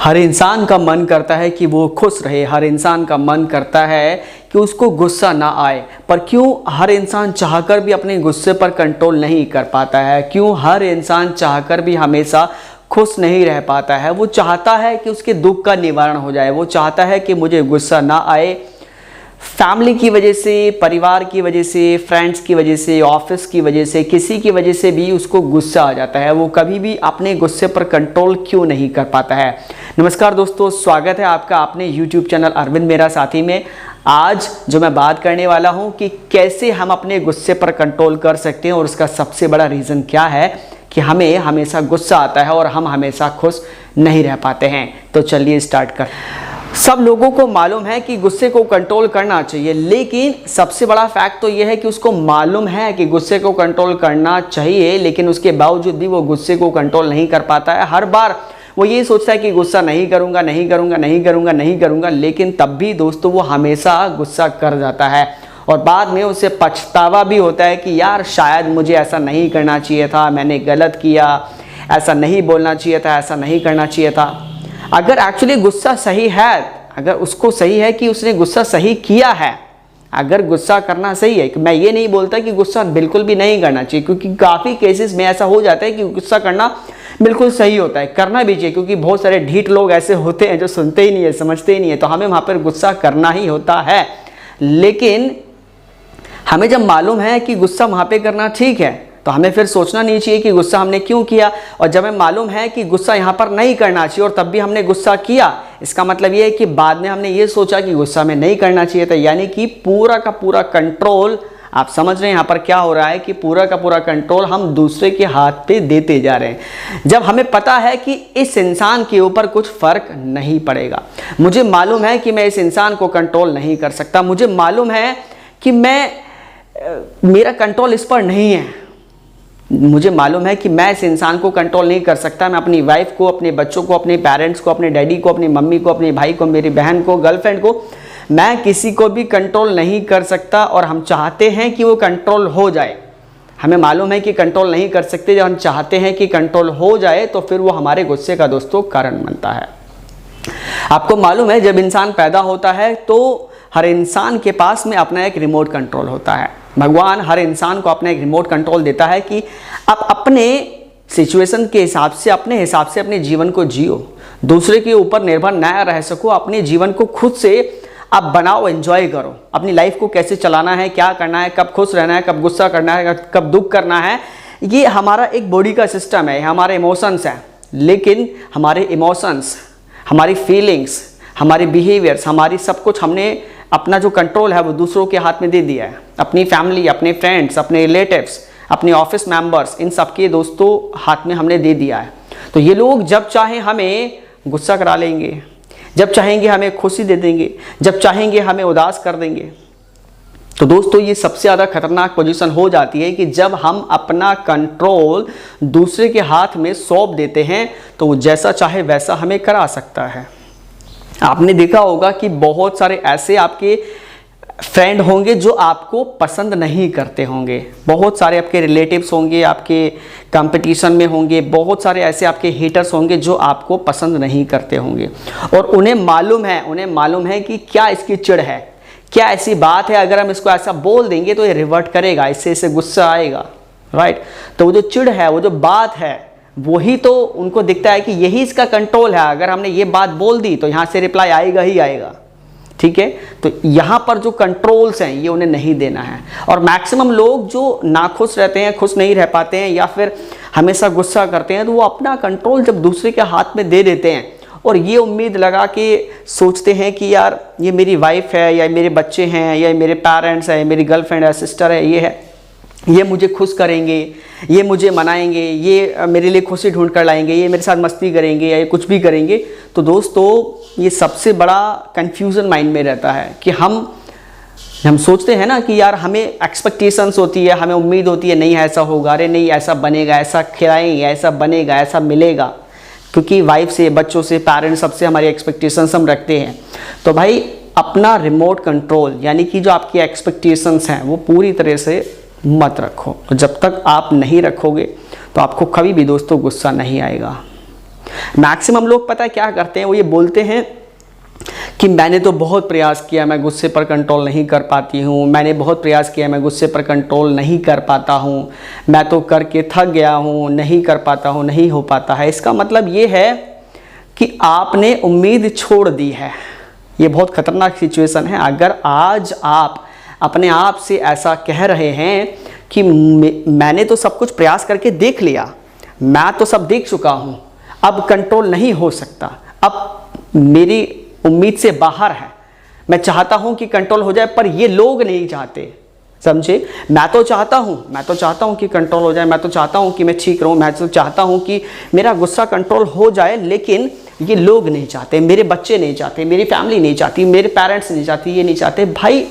हर इंसान का मन करता है कि वो खुश रहे, हर इंसान का मन करता है कि उसको गुस्सा ना आए। पर क्यों हर इंसान चाहकर भी अपने गुस्से पर कंट्रोल नहीं कर पाता है? क्यों हर इंसान चाहकर भी हमेशा खुश नहीं रह पाता है? वो चाहता है कि उसके दुख का निवारण हो जाए, वो चाहता है कि मुझे गुस्सा ना आए। फैमिली की वजह से, परिवार की वजह से, फ्रेंड्स की वजह से, ऑफिस की वजह से, किसी की वजह से भी उसको गुस्सा आ जाता है। वो कभी भी अपने गुस्से पर कंट्रोल क्यों नहीं कर पाता है? नमस्कार दोस्तों, स्वागत है आपका अपने YouTube चैनल अरविंद मेरा साथी में। आज जो मैं बात करने वाला हूं कि कैसे हम अपने गुस्से पर कंट्रोल कर सकते हैं और उसका सबसे बड़ा रीज़न क्या है कि हमें हमेशा गुस्सा आता है और हम हमेशा खुश नहीं रह पाते हैं। तो चलिए स्टार्ट कर। सब लोगों को मालूम है कि गुस्से को कंट्रोल करना चाहिए, लेकिन सबसे बड़ा फैक्ट तो यह है कि उसको मालूम है कि गुस्से को कंट्रोल करना चाहिए, लेकिन उसके बावजूद भी वो गुस्से को कंट्रोल नहीं कर पाता है। हर बार वो ये सोचता है कि गुस्सा नहीं करूंगा, नहीं करूंगा, नहीं करूंगा, नहीं करूंगा, लेकिन तब भी दोस्तों वो हमेशा गुस्सा कर जाता है और बाद में उसे पछतावा भी होता है कि यार शायद मुझे ऐसा नहीं करना चाहिए था, मैंने गलत किया, ऐसा नहीं बोलना चाहिए था, ऐसा नहीं करना चाहिए था। अगर एक्चुअली गुस्सा सही है, अगर उसको सही है कि उसने गुस्सा सही किया है, अगर गुस्सा करना सही है, मैं ये नहीं बोलता कि गुस्सा बिल्कुल भी नहीं करना चाहिए, क्योंकि काफ़ी केसेस में ऐसा हो जाता है कि गुस्सा करना बिल्कुल सही होता है, करना भी चाहिए, क्योंकि बहुत सारे ढीठ लोग ऐसे होते हैं जो सुनते ही नहीं है, समझते ही नहीं है, तो हमें वहाँ पर गुस्सा करना ही होता है। लेकिन हमें जब मालूम है कि गुस्सा वहाँ पे करना ठीक है, तो हमें फिर सोचना नहीं चाहिए कि गुस्सा हमने क्यों किया। और जब हमें मालूम है कि गुस्सा यहाँ पर नहीं करना चाहिए और तब भी हमने गुस्सा किया, इसका मतलब ये है कि बाद में हमने ये सोचा कि गुस्सा में नहीं करना चाहिए था। यानी कि पूरा का पूरा कंट्रोल, आप समझ रहे हैं यहाँ पर क्या हो रहा है कि पूरा का पूरा कंट्रोल हम दूसरे के हाथ पे देते जा रहे हैं। जब हमें पता है कि इस इंसान के ऊपर कुछ फर्क नहीं पड़ेगा, मुझे मालूम है कि मैं इस इंसान को कंट्रोल नहीं कर सकता, मुझे मालूम है कि मेरा कंट्रोल इस पर नहीं है, मुझे मालूम है कि मैं इस इंसान को कंट्रोल नहीं कर सकता, मैं अपनी वाइफ को, अपने बच्चों को, अपने पेरेंट्स को, अपने डैडी को, अपनी मम्मी को, अपने भाई को, मेरी बहन को, गर्लफ्रेंड को, मैं किसी को भी कंट्रोल नहीं कर सकता। और हम चाहते हैं कि वो कंट्रोल हो जाए, हमें मालूम है कि कंट्रोल नहीं कर सकते, जब हम चाहते हैं कि कंट्रोल हो जाए तो फिर वो हमारे गुस्से का दोस्तों कारण बनता है। आपको मालूम है जब इंसान पैदा होता है तो हर इंसान के पास में अपना एक रिमोट कंट्रोल होता है। भगवान हर इंसान को अपना एक रिमोट कंट्रोल देता है कि आप अपने सिचुएशन के हिसाब से, अपने हिसाब से अपने जीवन को जियो, दूसरे के ऊपर निर्भर न रह सको, अपने जीवन को खुद से आप बनाओ, एंजॉय करो, अपनी लाइफ को कैसे चलाना है, क्या करना है, कब खुश रहना है, कब गुस्सा करना है, कब दुख करना है। ये हमारा एक बॉडी का सिस्टम है, हमारे इमोशंस हैं, लेकिन हमारे इमोशंस, हमारी फीलिंग्स, हमारे बिहेवियर्स, हमारी सब कुछ हमने अपना जो कंट्रोल है वो दूसरों के हाथ में दे दिया है। अपनी फैमिली, अपने फ्रेंड्स, अपने रिलेटिव्स, अपने ऑफिस मेंबर्स, इन सबके दोस्तों हाथ में हमने दे दिया है। तो ये लोग जब चाहे हमें गुस्सा करा लेंगे, जब चाहेंगे हमें खुशी दे देंगे, जब चाहेंगे हमें उदास कर देंगे। तो दोस्तों ये सबसे ज़्यादा खतरनाक पोजीशन हो जाती है कि जब हम अपना कंट्रोल दूसरे के हाथ में सौंप देते हैं तो वो जैसा चाहे वैसा हमें करा सकता है। आपने देखा होगा कि बहुत सारे ऐसे आपके फ्रेंड होंगे जो आपको पसंद नहीं करते होंगे, बहुत सारे आपके रिलेटिव्स होंगे, आपके कंपटीशन में होंगे, बहुत सारे ऐसे आपके हेटर्स होंगे जो आपको पसंद नहीं करते होंगे। और उन्हें मालूम है कि क्या इसकी चिढ़ है, क्या ऐसी बात है, अगर हम इसको ऐसा बोल देंगे तो ये रिवर्ट करेगा, इससे इसे गुस्सा आएगा, राइट। तो वो जो चिढ़ है, वो जो बात है, वही तो उनको दिखता है कि यही इसका कंट्रोल है, अगर हमने ये बात बोल दी तो यहाँ से रिप्लाई आएगा ही आएगा, ठीक है। तो यहाँ पर जो कंट्रोल्स हैं ये उन्हें नहीं देना है। और मैक्सिमम लोग जो नाखुश रहते हैं, खुश नहीं रह पाते हैं या फिर हमेशा गुस्सा करते हैं, तो वो अपना कंट्रोल जब दूसरे के हाथ में दे देते हैं और ये उम्मीद लगा के सोचते हैं कि यार ये मेरी वाइफ है, या मेरे बच्चे हैं, या मेरे पेरेंट्स हैं, मेरी गर्लफ्रेंड है, सिस्टर है, ये है, ये मुझे खुश करेंगे, ये मुझे मनाएंगे, ये मेरे लिए खुशी ढूंढ कर लाएंगे, ये मेरे साथ मस्ती करेंगे या ये कुछ भी करेंगे। तो दोस्तों ये सबसे बड़ा कन्फ्यूज़न माइंड में रहता है कि हम सोचते हैं ना कि यार हमें एक्सपेक्टेशंस होती है, हमें उम्मीद होती है नहीं ऐसा होगा, अरे नहीं ऐसा बनेगा, ऐसा खिलाएंगे, ऐसा बनेगा, ऐसा मिलेगा, क्योंकि वाइफ से, बच्चों से, पेरेंट्स, सबसे हमारी एक्सपेक्टेशंस हम रखते हैं। तो भाई अपना रिमोट कंट्रोल यानी कि जो आपकी एक्सपेक्टेशंस हैं वो पूरी तरह से मत रखो। जब तक आप नहीं रखोगे तो आपको कभी भी दोस्तों गुस्सा नहीं आएगा। मैक्सिमम लोग पता है क्या करते हैं, वो ये बोलते हैं कि मैंने तो बहुत प्रयास किया, मैं गुस्से पर कंट्रोल नहीं कर पाती हूँ, मैंने बहुत प्रयास किया, मैं गुस्से पर कंट्रोल नहीं कर पाता हूँ, मैं तो करके थक गया हूँ, नहीं कर पाता हूँ, नहीं हो पाता है। इसका मतलब ये है कि आपने उम्मीद छोड़ दी है। ये बहुत खतरनाक सिचुएशन है। अगर आज आप अपने आप से ऐसा कह रहे हैं कि मैंने तो सब कुछ प्रयास करके देख लिया, मैं तो सब देख चुका हूँ, अब कंट्रोल नहीं हो सकता, अब मेरी उम्मीद से बाहर है, मैं चाहता हूँ कि कंट्रोल हो जाए पर ये लोग नहीं चाहते, समझे। मैं तो चाहता हूँ कि कंट्रोल हो जाए, मैं तो चाहता हूँ कि मैं ठीक रहूँ, मैं तो चाहता हूँ कि मेरा गुस्सा कंट्रोल हो जाए, लेकिन ये लोग नहीं चाहते, मेरे बच्चे नहीं चाहते, मेरी फैमिली नहीं चाहती, मेरे पेरेंट्स नहीं चाहती, ये नहीं चाहते। भाई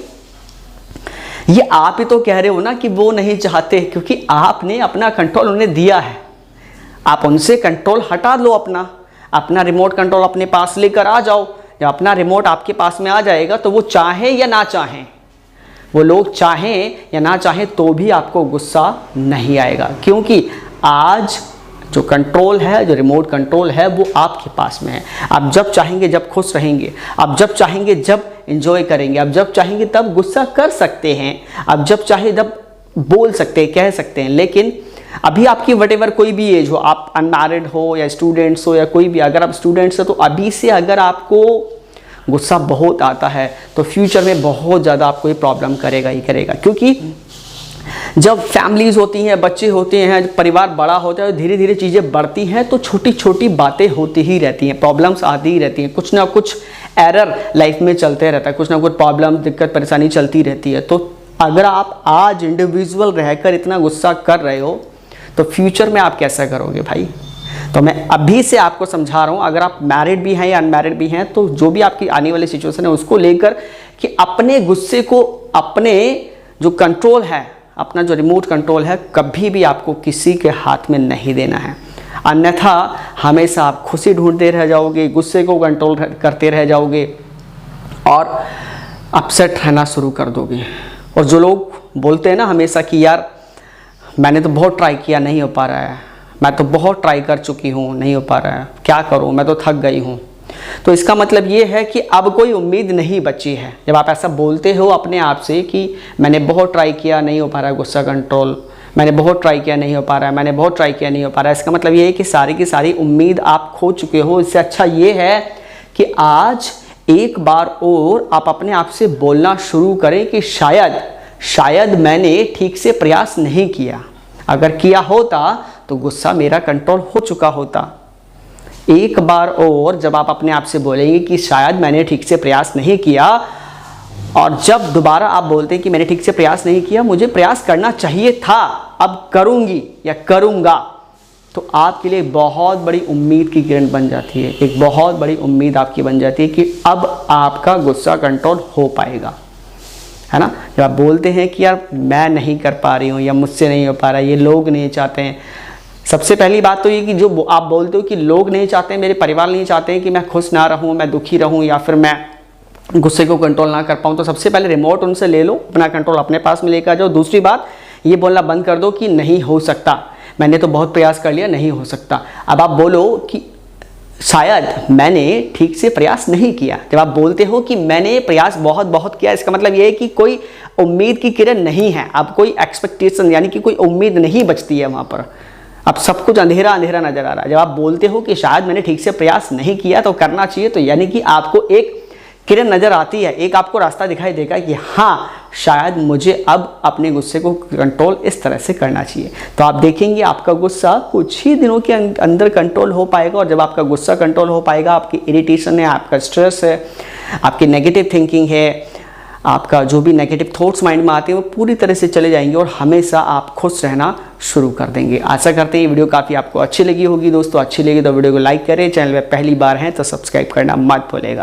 ये आप ही तो कह रहे हो ना कि वो नहीं चाहते, क्योंकि आपने अपना कंट्रोल उन्हें दिया है। आप उनसे कंट्रोल हटा लो, अपना रिमोट कंट्रोल अपने पास लेकर आ जाओ। जब अपना रिमोट आपके पास में आ जाएगा तो वो चाहें या ना चाहें, वो लोग चाहें या ना चाहें तो भी आपको गुस्सा नहीं आएगा, क्योंकि आज जो कंट्रोल है, जो रिमोट कंट्रोल है, वो आपके पास में है। आप जब चाहेंगे जब खुश रहेंगे, आप जब चाहेंगे जब एंजॉय करेंगे, आप जब चाहेंगे तब गुस्सा कर सकते हैं, आप जब चाहे जब बोल सकते हैं, कह सकते हैं। लेकिन अभी आपकी वटेवर कोई भी एज हो, आप अनमैरिड हो या स्टूडेंट्स हो या कोई भी, अगर आप स्टूडेंट्स हो तो अभी से अगर आपको गुस्सा बहुत आता है तो फ्यूचर में बहुत ज़्यादा आपको ये प्रॉब्लम करेगा ही करेगा। क्योंकि जब फैमिलीज होती हैं, बच्चे होते हैं, परिवार बड़ा होता है, धीरे धीरे चीज़ें बढ़ती हैं तो छोटी छोटी बातें होती ही रहती हैं, प्रॉब्लम्स आती ही रहती हैं, कुछ ना कुछ एरर लाइफ में चलते रहता है, कुछ ना कुछ प्रॉब्लम, दिक्कत, परेशानी चलती रहती है। तो अगर आप आज इंडिविजुअल रहकर इतना गुस्सा कर रहे हो तो फ्यूचर में आप कैसा करोगे भाई। तो मैं अभी से आपको समझा रहा हूँ, अगर आप मैरिड भी हैं या अनमैरिड भी हैं, तो जो भी आपकी आने वाली सिचुएशन है उसको लेकर कि अपने गुस्से को, अपने जो कंट्रोल है, अपना जो रिमोट कंट्रोल है, कभी भी आपको किसी के हाथ में नहीं देना है। अन्यथा हमेशा आप खुशी ढूंढते रह जाओगे, गुस्से को कंट्रोल करते रह जाओगे और अपसेट रहना शुरू कर दोगे। और जो लोग बोलते हैं ना हमेशा कि यार मैंने तो बहुत ट्राई किया, नहीं हो पा रहा है, मैं तो बहुत ट्राई कर चुकी हूँ, नहीं हो पा रहा है, क्या करूँ, मैं तो थक गई हूँ, तो इसका मतलब ये है कि अब कोई उम्मीद नहीं बची है। जब आप ऐसा बोलते हो अपने आप से कि मैंने बहुत ट्राई किया, नहीं हो पा रहा है गुस्सा कंट्रोल, मैंने बहुत ट्राई किया, नहीं हो पा रहा है, मैंने बहुत ट्राई किया, नहीं हो पा रहा है, इसका मतलब ये है कि सारी की सारी उम्मीद आप खो चुके हो। इससे अच्छा ये है कि आज एक बार और आप अपने आप से बोलना शुरू करें कि शायद मैंने ठीक से प्रयास नहीं किया, अगर किया होता तो गुस्सा मेरा कंट्रोल हो चुका होता। एक बार और जब आप अपने आप से बोलेंगे कि शायद मैंने ठीक से प्रयास नहीं किया, और जब दोबारा आप बोलते हैं कि मैंने ठीक से प्रयास नहीं किया, मुझे प्रयास करना चाहिए था, अब करूंगी या करूंगा, तो आपके लिए बहुत बड़ी उम्मीद की किरण बन जाती है, एक बहुत बड़ी उम्मीद आपकी बन जाती है कि अब आपका गुस्सा कंट्रोल हो पाएगा, है ना। जब आप बोलते हैं कि यार मैं नहीं कर पा रही हूँ या मुझसे नहीं हो पा रहा है, ये लोग नहीं चाहते हैं, सबसे पहली बात तो ये कि जो आप बोलते हो कि लोग नहीं चाहते हैं, मेरे परिवार नहीं चाहते हैं कि मैं खुश ना रहूँ, मैं दुखी रहूँ या फिर मैं गुस्से को कंट्रोल ना कर पाऊँ, तो सबसे पहले रिमोट उनसे ले लो, अपना कंट्रोल अपने पास में लेकर जाओ। दूसरी बात, ये बोलना बंद कर दो कि नहीं हो सकता, मैंने तो बहुत प्रयास कर लिया, नहीं हो सकता। अब आप बोलो कि शायद मैंने ठीक से प्रयास नहीं किया। जब आप बोलते हो कि मैंने प्रयास बहुत किया, इसका मतलब ये है कि कोई उम्मीद की किरण नहीं है, अब कोई एक्सपेक्टेशन यानी कि कोई उम्मीद नहीं बचती है वहाँ पर, अब सब कुछ अंधेरा अंधेरा नजर आ रहा है। जब आप बोलते हो कि शायद मैंने ठीक से प्रयास नहीं किया तो करना चाहिए, तो यानी कि आपको एक किरण नजर आती है, एक आपको रास्ता दिखाई देगा कि हाँ शायद मुझे अब अपने गुस्से को कंट्रोल इस तरह से करना चाहिए। तो आप देखेंगे आपका गुस्सा कुछ ही दिनों के अंदर कंट्रोल हो पाएगा, और जब आपका गुस्सा कंट्रोल हो पाएगा, आपकी इरिटेशन है, आपका स्ट्रेस है, आपकी नेगेटिव थिंकिंग है, आपका जो भी नेगेटिव थॉट्स माइंड में आते हैं वो पूरी तरह से चले जाएंगे और हमेशा आप खुश रहना शुरू कर देंगे। आशा करते हैं ये वीडियो काफ़ी आपको अच्छी लगी होगी। दोस्तों अच्छी लगी तो वीडियो को लाइक करें, चैनल पर पहली बार हैं तो सब्सक्राइब करना मत भूलिएगा।